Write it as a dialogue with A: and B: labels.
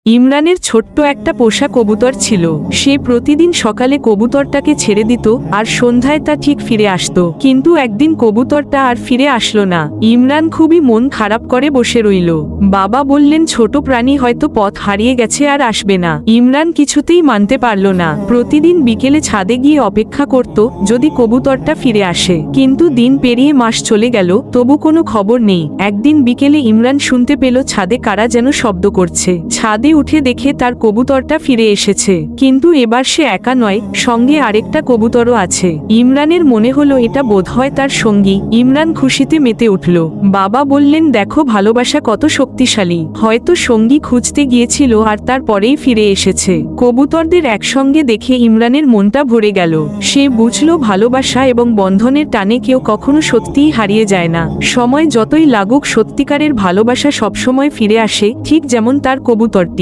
A: ইমরানের ছোট্ট একটা পোষা কবুতর ছিল। সে প্রতিদিন সকালে কবুতরটাকে ছেড়ে দিত আর সন্ধ্যায় তা ঠিক ফিরে আসত। কিন্তু একদিন কবুতরটা আর ফিরে আসলো না। ইমরান খুবই মন খারাপ করে বসে রইল। বাবা বললেন ছোট প্রাণী হয়তো পথ হারিয়ে গেছে আর আসবে না। ইমরান কিছুতেই মানতে পারল না। প্রতিদিন বিকেলে ছাদে গিয়ে অপেক্ষা করত যদি কবুতরটা ফিরে আসে। কিন্তু দিন পেরিয়ে মাস চলে গেল, তবু কোনো খবর নেই। একদিন বিকেলে ইমরান শুনতে পেল ছাদে কারা যেন শব্দ করছে। ছাদে উঠে দেখে তার কবুতরটা ফিরে এসেছে। কিন্তু এবার সে একা নয়, সঙ্গে আরেকটা কবুতরও আছে। ইমরানের মনে হলো এটা বোধহয় তার সঙ্গী। ইমরান খুশিতে মেতে উঠল। বাবা বললেন, দেখো ভালোবাসা কত শক্তিশালী। হয়তো সঙ্গী খুঁজতে গিয়েছিল আর তারপরেই ফিরে এসেছে। কবুতরদের একসঙ্গে দেখে ইমরানের মনটা ভরে গেল। সে বুঝল ভালোবাসা এবং বন্ধনের টানে কেউ কখনো সত্যিই হারিয়ে যায় না। সময় যতই লাগুক, সত্যিকারের ভালোবাসা সবসময় ফিরে আসে, ঠিক যেমন তার কবুতরটি।